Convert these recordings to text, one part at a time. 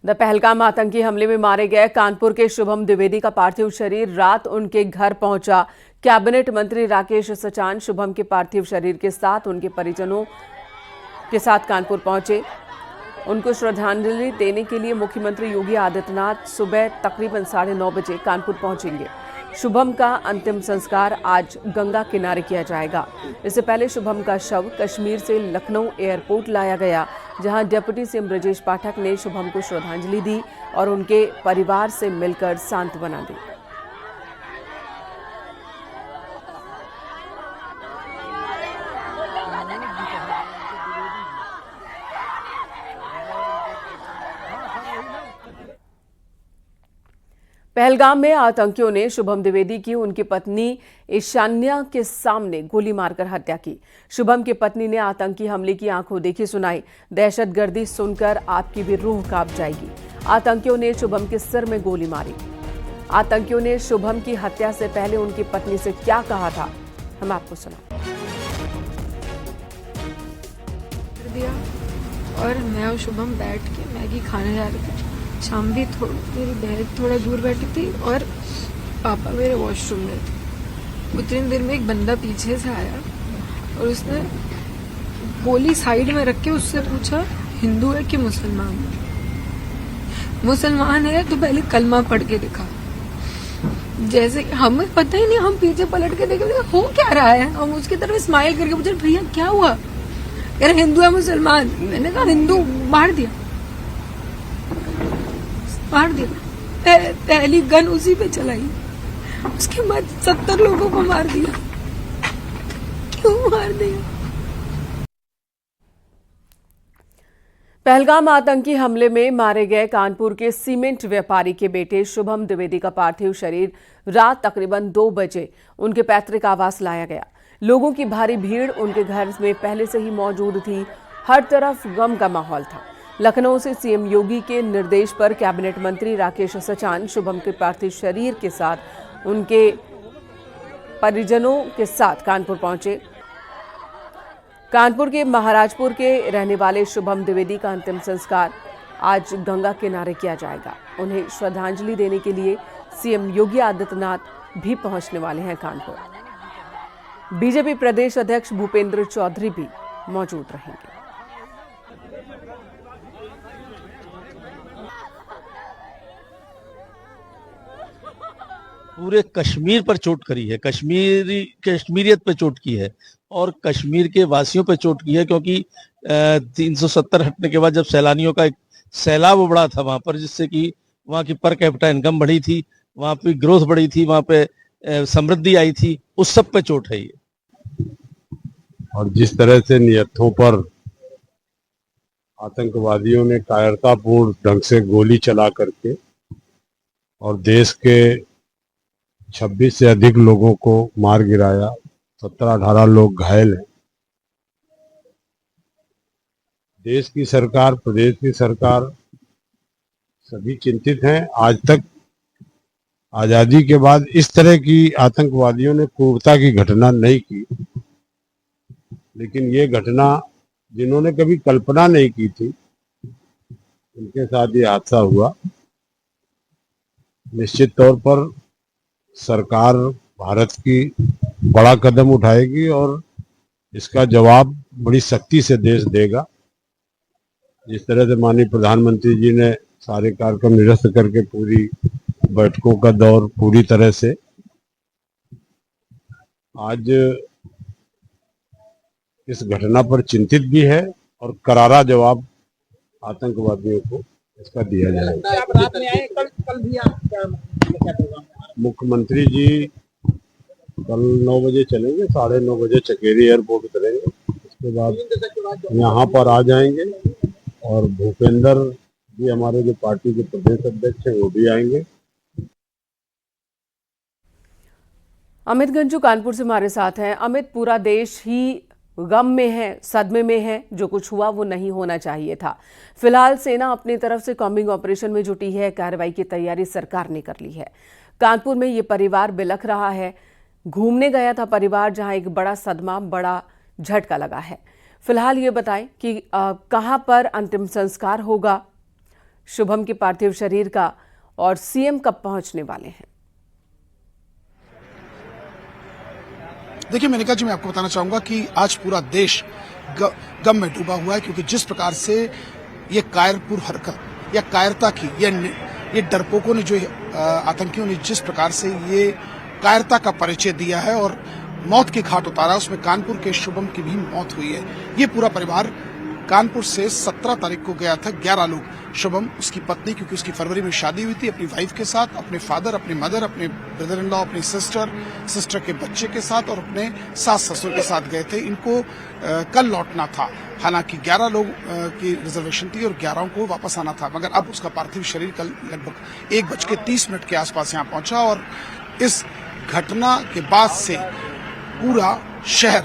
The Pahalgam आतंकी हमले में मारे गए कानपुर के शुभम द्विवेदी का पार्थिव शरीर रात उनके घर पहुंचा। कैबिनेट मंत्री राकेश सचान शुभम के पार्थिव शरीर के साथ उनके परिजनों के साथ कानपुर पहुंचे। उनको श्रद्धांजलि देने के लिए मुख्यमंत्री योगी आदित्यनाथ सुबह तकरीबन 9:30 बजे कानपुर पहुंचेंगे। शुभम का अंतिम संस्कार आज गंगा किनारे किया जाएगा। इससे पहले शुभम का शव कश्मीर से लखनऊ एयरपोर्ट लाया गया, जहां डिप्टी सीएम ब्रजेश पाठक ने शुभम को श्रद्धांजलि दी और उनके परिवार से मिलकर सांत्वना दी। पहलगाम में आतंकियों ने शुभम द्विवेदी की उनकी पत्नी ईशान्या के सामने गोली मारकर हत्या की। शुभम की पत्नी ने आतंकी हमले की आंखों देखी सुनाई। दहशतगर्दी सुनकर आपकी भी रूह कांप जाएगी। आतंकियों ने शुभम के सिर में गोली मारी। आतंकियों ने शुभम की हत्या से पहले उनकी पत्नी से क्या कहा था, हम आपको सुना दिया। और मैं और शुभम बैठ के मैगी खाने जा रहे थे। शाम भी मेरी बहन थोड़ा दूर बैठी थी और पापा मेरे वॉशरूम में थे। उतनी देर में एक बंदा पीछे से आया और उसने गोली साइड में रख के उससे पूछा, हिंदू है कि मुसलमान? मुसलमान है तो पहले कलमा पढ़ के दिखा। जैसे हमें पता ही नहीं, हम पीछे पलट के देखे हो क्या रहा है। हम उसकी तरफ स्माइल करके पूछे, भैया क्या हुआ? कह रहे हिंदू है मुसलमान। मैंने कहा हिंदू, मार दिया। पहली गन उसी पे चलाई, उसके बाद 70 लोगों को मार दिया। क्यों मार दिया? पहलगाम आतंकी हमले में मारे गए कानपुर के सीमेंट व्यापारी के बेटे शुभम द्विवेदी का पार्थिव शरीर रात तकरीबन 2 बजे उनके पैतृक आवास लाया गया। लोगों की भारी भीड़ उनके घर में पहले से ही मौजूद थी। हर तरफ गम का माहौल था। लखनऊ से सीएम योगी के निर्देश पर कैबिनेट मंत्री राकेश सचान शुभम के पार्थिव शरीर के साथ उनके परिजनों के साथ कानपुर पहुंचे। कानपुर के महाराजपुर के रहने वाले शुभम द्विवेदी का अंतिम संस्कार आज गंगा किनारे किया जाएगा। उन्हें श्रद्धांजलि देने के लिए सीएम योगी आदित्यनाथ भी पहुंचने वाले हैं कानपुर। बीजेपी प्रदेश अध्यक्ष भूपेंद्र चौधरी भी मौजूद रहेंगे। पूरे कश्मीर पर चोट करी है, कश्मीरियत पे चोट की है और कश्मीर के वासियों पे चोट की है, क्योंकि 370 हटने के बाद जब सैलानियों का एक सैलाब उमड़ा था वहां पर, जिससे कि वहां की पर कैपिटा इनकम बढ़ी थी, वहां पे ग्रोथ बढ़ी थी, वहां पे समृद्धि आई थी, उस सब पे चोट है ये। और जिस तरह से नियतों पर आतंकवादियों ने कायरतापूर्ण ढंग से गोली चला करके और देश के 26 से अधिक लोगों को मार गिराया, 17-18 लोग घायल हैं। देश की सरकार, प्रदेश की सरकार सभी चिंतित हैं। आज तक आजादी के बाद इस तरह की आतंकवादियों ने क्रूरता की घटना नहीं की, लेकिन ये घटना जिन्होंने कभी कल्पना नहीं की थी, उनके साथ ये हादसा हुआ। निश्चित तौर पर सरकार भारत की बड़ा कदम उठाएगी और इसका जवाब बड़ी सख्ती से देश देगा। जिस तरह से माननीय प्रधानमंत्री जी ने सारे कार्यक्रम निरस्त करके पूरी बैठकों का दौर पूरी तरह से आज इस घटना पर चिंतित भी है और करारा जवाब आतंकवादियों को इसका दिया जाएगा। मुख्यमंत्री जी कल 9 बजे चलेंगे, 9:30 बजे चकेरी एयरपोर्ट उतरेंगे, उसके बाद यहाँ पर आ जाएंगे और भूपेंद्र जी हमारे जो पार्टी के प्रदेश अध्यक्ष हैं वो भी आएंगे। अमित गंजू कानपुर से हमारे साथ हैं। अमित, पूरा देश ही गम में है, सदमे में है। जो कुछ हुआ वो नहीं होना चाहिए था। फिलहाल सेना अपनी तरफ से कॉम्बिंग ऑपरेशन में जुटी है। कार्रवाई की तैयारी सरकार ने कर ली है। कानपुर में ये परिवार बिलख रहा है। घूमने गया था परिवार, जहां एक बड़ा सदमा, बड़ा झटका लगा है। फिलहाल ये बताएं कि कहां पर अंतिम संस्कार होगा, शुभम के पार्थिव शरीर का और सीएम कब पहुंचने वाले हैं? देखिए मेनका जी, मैं आपको बताना चाहूंगा कि आज पूरा देश गम में डूबा हुआ है, क्योंकि जिस प्रकार से ये कायरपूर्ण हरकत या कायरता की ये डरपोकों ने, जो आतंकियों ने जिस प्रकार से ये कायरता का परिचय दिया है और मौत के घाट उतारा, उसमें कानपुर के शुभम की भी मौत हुई है। ये पूरा परिवार कानपुर से 17 तारीख को गया था, 11 लोग, शुभम, उसकी पत्नी, क्योंकि उसकी फरवरी में शादी हुई थी, अपनी वाइफ के साथ, अपने फादर, अपनी मदर, अपने ब्रदर इन लॉ, अपनी सिस्टर के बच्चे के साथ और अपने सास ससुर के साथ गए थे। इनको कल लौटना था, हालांकि 11 लोग की रिजर्वेशन थी और 11 को वापस आना था, मगर अब उसका पार्थिव शरीर कल लगभग 1:30 के आसपास यहाँ पहुंचा। और इस घटना के बाद से पूरा शहर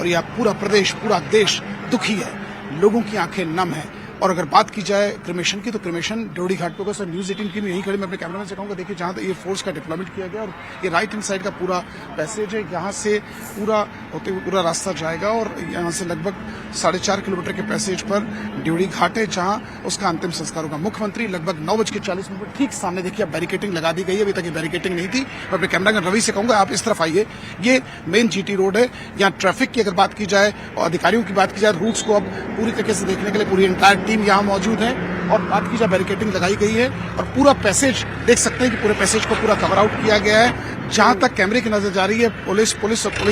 और या पूरा प्रदेश, पूरा देश दुखी है, लोगों की आंखें नम है। और अगर बात की जाए क्रिमेशन की, तो क्रिमेशन ड्योढ़ी घाट पे होगा। सर, न्यूज 18 की मैं यहीं खड़े, मैं अपने कैमरामैन से कहूंगा, देखिए जहां तक ये फोर्स का डिप्लॉयमेंट किया गया और ये राइट हैंड साइड का पूरा पैसेज है, यहाँ से पूरा होते हुए पूरा रास्ता जाएगा और यहाँ से लगभग 4.5 किलोमीटर के पैसेज पर ड्योढ़ी घाट है, जहां उसका अंतिम संस्कार होगा। मुख्यमंत्री लगभग 9:40 पर ठीक सामने देखिए अब बैरिकेटिंग लगा दी गई है, अभी तक ये बैरिकेटिंग नहीं थी। मैं अपने कैमरामैन रवि से कहूंगा, आप इस तरफ आइए, ये मेन जीटी रोड है। यहाँ ट्रैफिक की अगर बात की जाए और अधिकारियों की बात की जाए, रूट्स को अब पूरी तरीके से देखने के लिए पूरी एंटायर टीम यहाँ मौजूद है। और बात की जाए, बैरिकेटिंग लगाई गई है और पूरा पैसेज देख सकते हैं कि पूरे पैसेज को पूरा कवर आउट किया गया है। जहां तक कैमरे की नजर जा रही है, पुलिस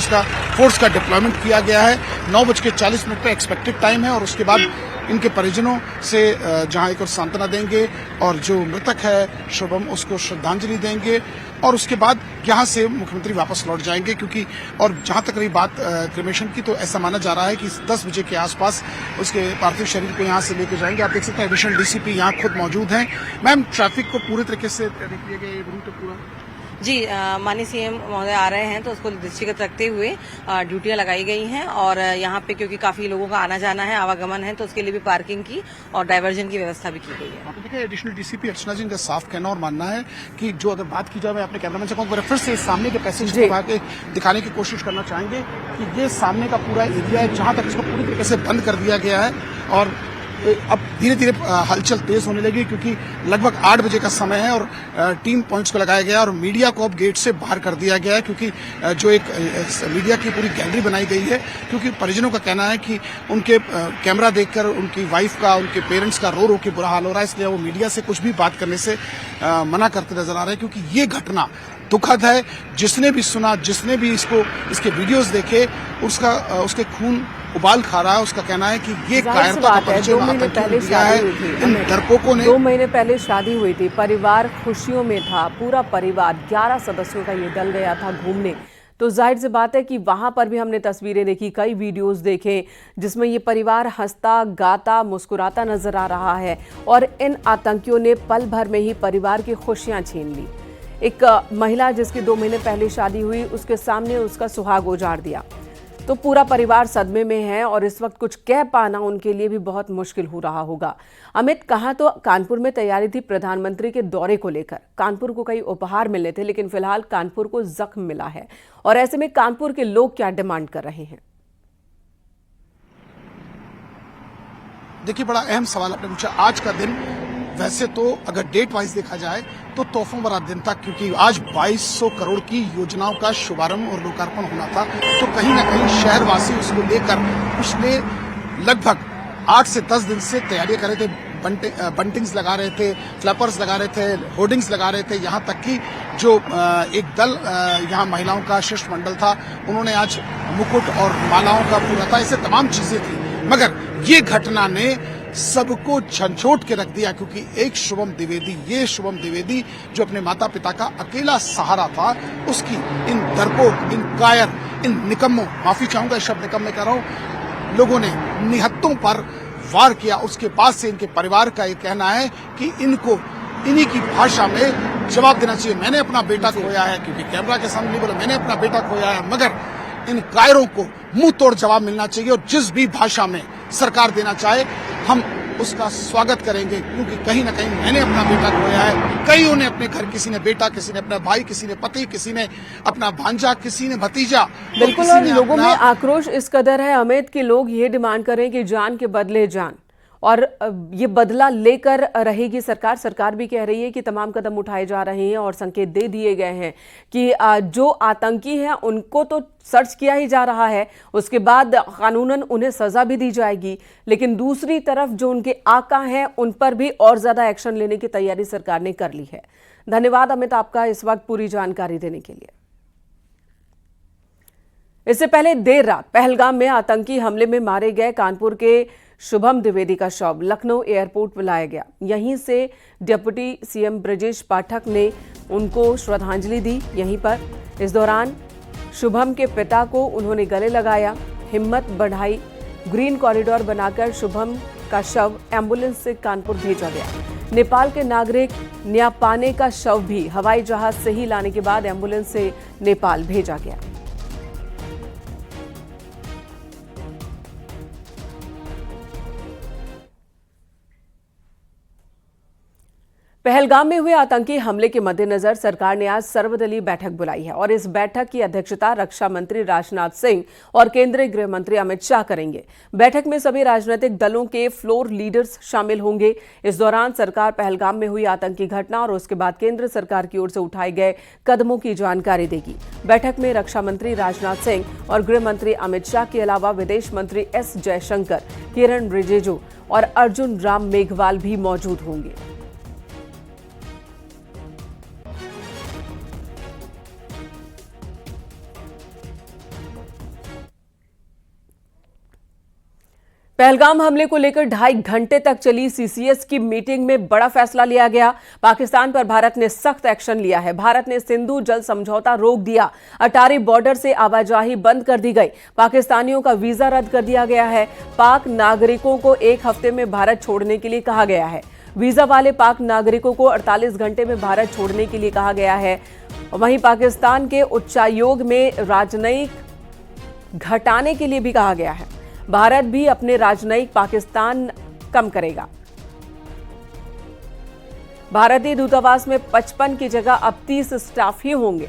का फोर्स का डिप्लॉयमेंट किया गया है। 9:40 पे एक्सपेक्टेड टाइम है और उसके बाद इनके परिजनों से जहां एक और सांत्वना देंगे और जो मृतक है शुभम, उसको श्रद्धांजलि देंगे और उसके बाद यहां से मुख्यमंत्री वापस लौट जाएंगे। क्योंकि और जहां तक रही बात क्रिमेशन की, तो ऐसा माना जा रहा है कि 10 बजे के आसपास उसके पार्थिव शरीर को यहां से लेके जाएंगे। आप देख सकते हैं एडिशनल डीसीपी यहां खुद मौजूद हैं। मैम, ट्रैफिक को पूरे तरीके से देख लिया गया, रूट पूरा जी, माननीय सीएम महोदय आ रहे हैं तो उसको दृष्टिगत रखते हुए ड्यूटियां लगाई गई हैं और यहाँ पे क्योंकि काफी लोगों का आना जाना है, आवागमन है, तो उसके लिए भी पार्किंग की और डाइवर्जन की व्यवस्था भी की गई है। देखिए, एडिशनल डीसीपी अर्चना जी का साफ कहना और मानना है कि जो अगर बात की जाए, मैं अपने कैमरामैन से कहूँ, फिर से सामने के पैसेज को दिखाने की कोशिश करना चाहेंगे कि ये सामने का पूरा एरिया है, जहां तक इसको पूरी तरीके से बंद कर दिया गया है और अब धीरे धीरे हलचल तेज होने लगी, क्योंकि लगभग 8 बजे का समय है और टीम पॉइंट्स को लगाया गया और मीडिया को अब गेट से बाहर कर दिया गया है, क्योंकि जो एक मीडिया की पूरी गैलरी बनाई गई है, क्योंकि परिजनों का कहना है कि उनके कैमरा देखकर उनकी वाइफ का, उनके पेरेंट्स का रो रो के बुरा हाल हो रहा है, इसलिए वो मीडिया से कुछ भी बात करने से मना करते नजर आ रहे हैं। क्योंकि ये घटना दुखद है, जिसने भी सुना, जिसने भी इसके वीडियोस देखे, उसके खून उबाल खा रहा है। उसका कहना है कि ये कायरता का परिचय 2 महीने पहले शादी हुई थी, इन डरपोकों ने 2 महीने पहले शादी हुई थी, परिवार खुशियों में था, पूरा परिवार 11 सदस्यों का ये दल गया था घूमने। तो जाहिर सी बात है कि वहां पर भी हमने तस्वीरें देखी, कई वीडियोस देखे, जिसमें ये परिवार हंसता गाता मुस्कुराता नजर आ रहा है और इन आतंकियों ने पल भर में ही परिवार की खुशियां छीन ली। एक महिला जिसकी 2 महीने पहले शादी हुई, उसके सामने उसका सुहाग उजाड़ दिया। तो पूरा परिवार सदमे में है और इस वक्त कुछ कह पाना उनके लिए भी बहुत मुश्किल हो रहा होगा। अमित, कहा तो कानपुर में तैयारी थी प्रधानमंत्री के दौरे को लेकर, कानपुर को कई उपहार मिले थे, लेकिन फिलहाल कानपुर को जख्म मिला है और ऐसे में कानपुर के लोग क्या डिमांड कर रहे हैं? देखिए, बड़ा अहम सवाल आपने पूछा। आज का दिन वैसे तो अगर डेट वाइज देखा जाए तो तोहफों भरा दिन था, क्योंकि आज 2200 करोड़ की योजनाओं का शुभारंभ और लोकार्पण होना था। तो कहीं ना कहीं शहरवासी उसको लेकर पिछले लगभग 8 से 10 दिन से तैयारियां कर रहे थे। बंटिंग्स लगा रहे थे, फ्लैपर्स लगा रहे थे, होर्डिंग्स लगा रहे थे। यहाँ तक कि जो एक दल यहाँ महिलाओं का शिष्टमंडल था, उन्होंने आज मुकुट और मालाओं का पूरा था, ऐसे तमाम चीजें थी। मगर ये घटना ने सबको झंझोट के रख दिया, क्योंकि एक शुभम द्विवेदी, ये शुभम द्विवेदी जो अपने माता पिता का अकेला सहारा था, उसकी इन डरपोक, इन कायर, इन निकम्मों, माफी चाहूंगा इस शब्द निकम्मे कह रहा हूं, लोगों ने निहत्तों पर वार किया। उसके बाद से इनके परिवार का ये कहना है कि इनको इन्हीं की भाषा में जवाब देना चाहिए। मैंने अपना बेटा खोया है, क्योंकि कैमरा के सामने नहीं बोला, मैंने अपना बेटा खोया है, मगर इन कायरों को मुंह तोड़ जवाब मिलना चाहिए और जिस भी भाषा में सरकार देना चाहे हम उसका स्वागत करेंगे, क्योंकि कहीं ना कहीं मैंने अपना बेटा खोया है, कईयों ने अपने घर, किसी ने बेटा, किसी ने अपना भाई, किसी ने पति, किसी ने अपना भांजा, किसी ने भतीजा। बिल्कुल, और लोगों में आक्रोश इस कदर है अमित कि लोग ये डिमांड करें कि जान के बदले जान और ये बदला लेकर रहेगी सरकार। सरकार भी कह रही है कि तमाम कदम उठाए जा रहे हैं और संकेत दे दिए गए हैं कि जो आतंकी हैं उनको तो सर्च किया ही जा रहा है, उसके बाद कानूनन उन्हें सजा भी दी जाएगी, लेकिन दूसरी तरफ जो उनके आका हैं उन पर भी और ज्यादा एक्शन लेने की तैयारी सरकार ने कर ली है। धन्यवाद अमित आपका इस वक्त पूरी जानकारी देने के लिए। इससे पहले देर रात पहलगाम में आतंकी हमले में मारे गए कानपुर के शुभम द्विवेदी का शव लखनऊ एयरपोर्ट पर लाया गया। यहीं से डिप्टी सीएम ब्रजेश पाठक ने उनको श्रद्धांजलि दी। यहीं पर इस दौरान शुभम के पिता को उन्होंने गले लगाया, हिम्मत बढ़ाई। ग्रीन कॉरिडोर बनाकर शुभम का शव एम्बुलेंस से कानपुर भेजा गया। नेपाल के नागरिक न्यापाने का शव भी हवाई जहाज से ही लाने के बाद एम्बुलेंस से नेपाल भेजा गया। पहलगाम में हुए आतंकी हमले के मद्देनजर सरकार ने आज सर्वदलीय बैठक बुलाई है और इस बैठक की अध्यक्षता रक्षा मंत्री राजनाथ सिंह और केंद्रीय गृह मंत्री अमित शाह करेंगे। बैठक में सभी राजनीतिक दलों के फ्लोर लीडर्स शामिल होंगे। इस दौरान सरकार पहलगाम में हुई आतंकी घटना और उसके बाद केंद्र सरकार की ओर से उठाए गए कदमों की जानकारी देगी। बैठक में रक्षा मंत्री राजनाथ सिंह और गृह मंत्री अमित शाह के अलावा विदेश मंत्री एस जयशंकर, किरण रिजिजू और अर्जुन राम मेघवाल भी मौजूद होंगे। पहलगाम हमले को लेकर 2.5 घंटे तक चली सीसीएस की मीटिंग में बड़ा फैसला लिया गया। पाकिस्तान पर भारत ने सख्त एक्शन लिया है। भारत ने सिंधु जल समझौता रोक दिया। अटारी बॉर्डर से आवाजाही बंद कर दी गई। पाकिस्तानियों का वीजा रद्द कर दिया गया है। पाक नागरिकों को 1 हफ्ते में भारत छोड़ने के लिए कहा गया है। वीजा वाले पाक नागरिकों को 48 घंटे में भारत छोड़ने के लिए कहा गया है। वहीं पाकिस्तान के उच्चायोग में राजनयिक घटाने के लिए भी कहा गया है। भारत भी अपने राजनयिक पाकिस्तान कम करेगा। भारतीय दूतावास में 55 की जगह अब 30 स्टाफ ही होंगे।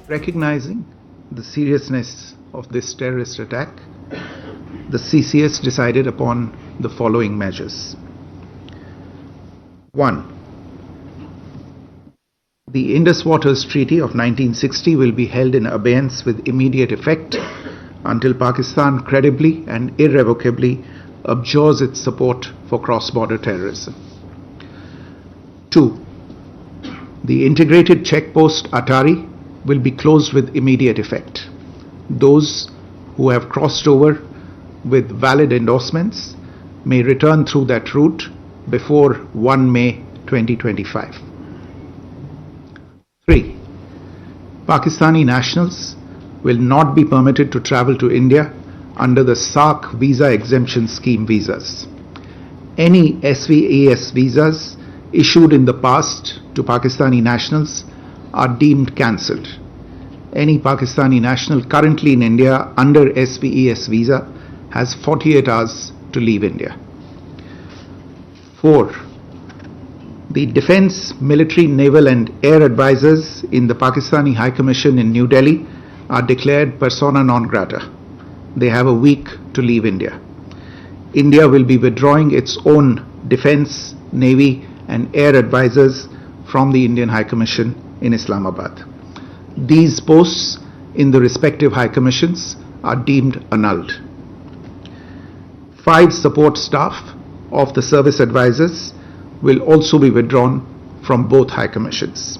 Recognizing the seriousness of this terrorist attack, the CCS decided upon the following measures. 1. The Indus Waters Treaty of 1960 will be held in abeyance with immediate effect until Pakistan credibly and irrevocably abjures its support for cross-border terrorism. 2. The integrated checkpost Atari will be closed with immediate effect. Those who have crossed over with valid endorsements may return through that route before 1 May 2025. 3. Pakistani nationals will not be permitted to travel to India under the SAARC visa exemption scheme visas. Any SVES visas issued in the past to Pakistani nationals are deemed cancelled. Any Pakistani national currently in India under SVES visa has 48 hours to leave India. 4. The defense, military, naval and air advisors in the Pakistani High Commission in New Delhi are declared persona non grata. They have a week to leave India. India will be withdrawing its own defense, navy and air advisors from the Indian High Commission in Islamabad. These posts in the respective High Commissions are deemed annulled. 5 support staff of the service advisors will also be withdrawn from both High Commissions.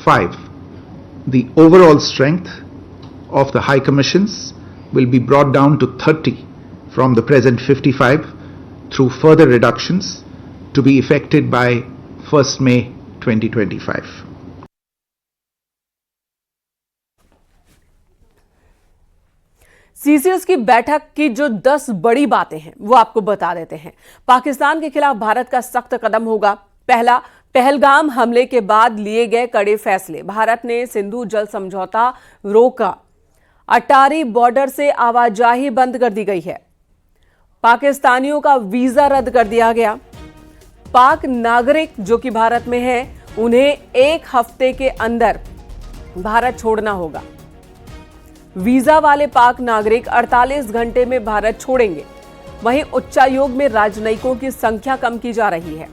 5. The overall strength of the High Commissions will be brought down to 30 from the present 55 through further reductions to be effected by 1st May 2025. CCS की बैठक की जो 10 बड़ी बातें हैं वो आपको बता देते हैं। पाकिस्तान के खिलाफ भारत का सख्त कदम होगा। पहला, पहलगाम हमले के बाद लिए गए कड़े फैसले। भारत ने सिंधु जल समझौता रोका। अटारी बॉर्डर से आवाजाही बंद कर दी गई है। पाकिस्तानियों का वीजा रद्द कर दिया गया। पाक नागरिक जो कि भारत में हैं उन्हें 1 हफ्ते के अंदर भारत छोड़ना होगा। वीजा वाले पाक नागरिक 48 घंटे में भारत छोड़ेंगे। वहीं उच्चायोग में राजनयिकों की संख्या कम की जा रही है।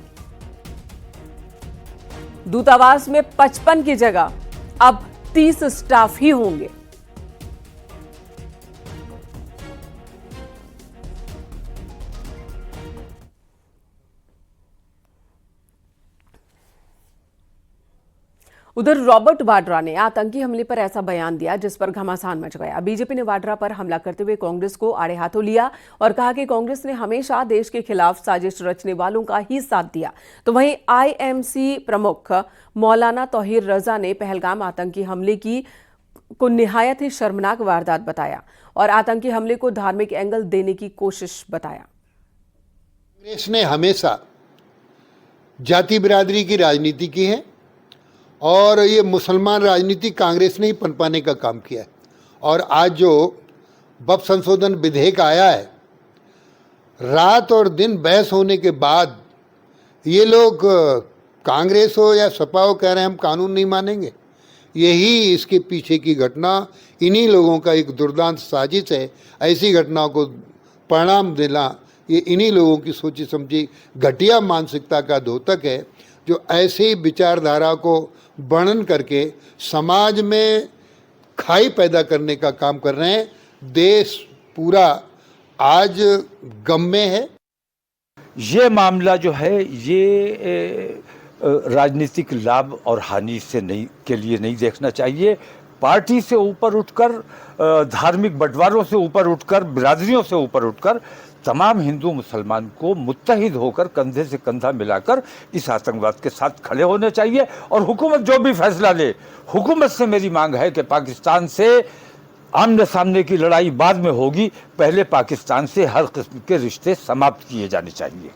दूतावास में 55 की जगह अब 30 स्टाफ ही होंगे। उधर रॉबर्ट वाड्रा ने आतंकी हमले पर ऐसा बयान दिया जिस पर घमासान मच गया। बीजेपी ने वाड्रा पर हमला करते हुए कांग्रेस को आड़े हाथों लिया और कहा कि कांग्रेस ने हमेशा देश के खिलाफ साजिश रचने वालों का ही साथ दिया। तो वहीं आईएमसी प्रमुख मौलाना तौहीर रजा ने पहलगाम आतंकी हमले को निहायत ही शर्मनाक वारदात बताया और आतंकी हमले को धार्मिक एंगल देने की कोशिश बताया। कांग्रेस ने हमेशा जाति बिरादरी की राजनीति की है और ये मुसलमान राजनीति कांग्रेस ने ही पनपाने का काम किया है। और आज जो वक्फ संशोधन विधेयक आया है, रात और दिन बहस होने के बाद ये लोग कांग्रेस हो या सपा हो कह रहे हैं हम कानून नहीं मानेंगे। यही इसके पीछे की घटना, इन्हीं लोगों का एक दुर्दांत साजिश है। ऐसी घटनाओं को परिणाम देना ये इन्हीं लोगों की सोची समझी घटिया मानसिकता का द्योतक है, जो ऐसी विचारधारा को वर्णन करके समाज में खाई पैदा करने का काम कर रहे हैं। देश पूरा आज गम में है। ये मामला जो है ये राजनीतिक लाभ और हानि से नहीं के लिए नहीं देखना चाहिए। पार्टी से ऊपर उठकर, धार्मिक बंटवारों से ऊपर उठकर, बिरादरियों से ऊपर उठकर तमाम हिंदू मुसलमान को मुत्तहिद होकर कंधे से कंधा मिलाकर इस आतंकवाद के साथ खड़े होने चाहिए। और हुकूमत जो भी फैसला ले, हुकूमत से मेरी मांग है कि पाकिस्तान से आमने सामने की लड़ाई बाद में होगी, पहले पाकिस्तान से हर किस्म के रिश्ते समाप्त किए जाने चाहिए।